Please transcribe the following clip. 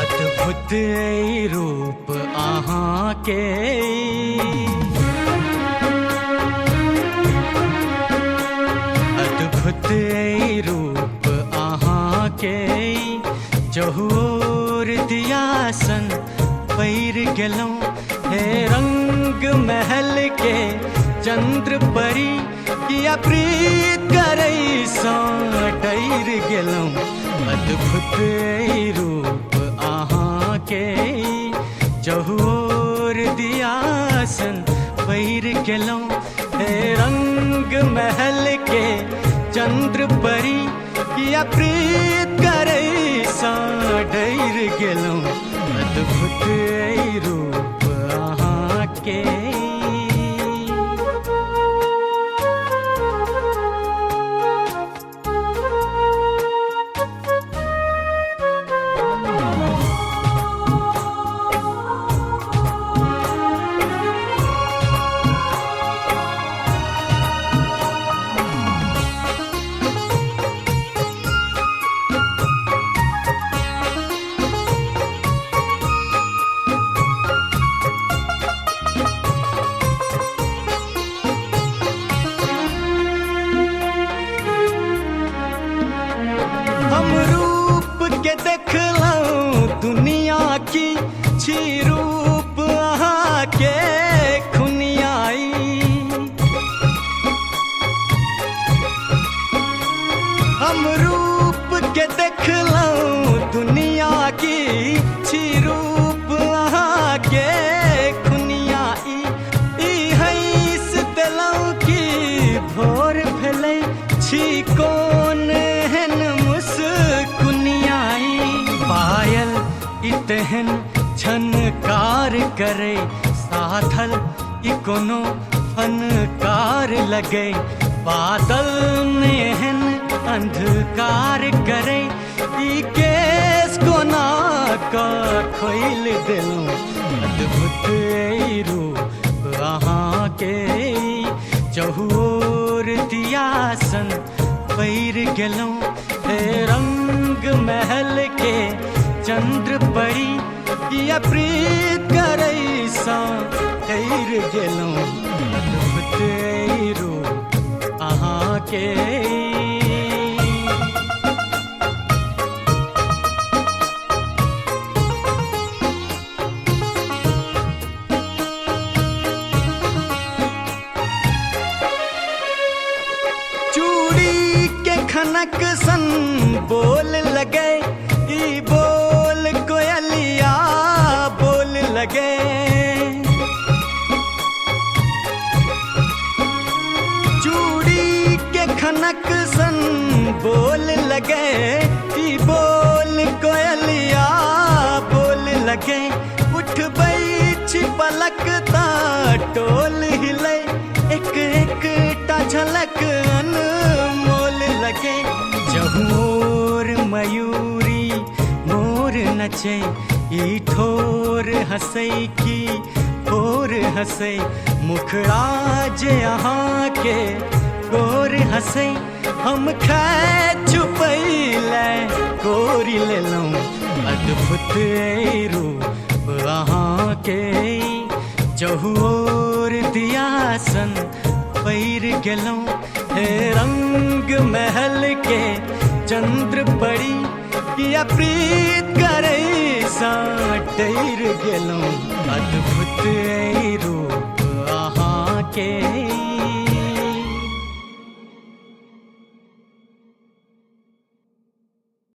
अद्भुत रूप अहाँ के अद्भुत रूप अहाँ के जहूर दियासन पैर गेलौं हे रंग महल के चंद्र परी किया प्रीत करै सँ डैर गेलौं अद्भुत रूप अहाँ के जहूर दियासन पैर गेलौं हे रंग महल के चंद्र परी किया प्रीत करै सँ डैर गेलौं अद्भुत रूप अहाँ के हम रूप के देखलौं दुनिया की छी रूप अहाँ के खुनियाई हम रूप के देखलौं दुनिया की छी रूप अहाँ के खुनियाई ई हैस देलौं की भोर भेलै छी कोन पायल इतहन छनकार करे साधल ई कोनो फनकार लगे बादल नेहन अंधकार करे ई केस कोना का खोइल देलौं अद्भुत रूप अहाँ के जहूर दियासन पैर गेलौं हे रंग महल के चंद्र परी किया प्रीत करै सँ डैर गेलौं अद्भुत रूप अहाँ के खनक सन बोल लगे ई बोल कोयलिया बोल लगे चूड़ी के खनक सन बोल लगे ई बोल कोयलिया बोल लगे उठ बैठ पलकता टोल हिले एक एक टा झलक अनमोल लगे जहूर मयूरी मोर नचे ई ठोर हंसै की ठोर हंसै मुखड़ा जे अहाँ के गोर हंसै हम खै छुपैले गोरी लेलौं अद्भुत रूप अहाँ के जहूर दियासन पैर गेलौं हे रंग महल के चंद्र परी किया प्रीत करै सँ डैर गेलौं अद्भुत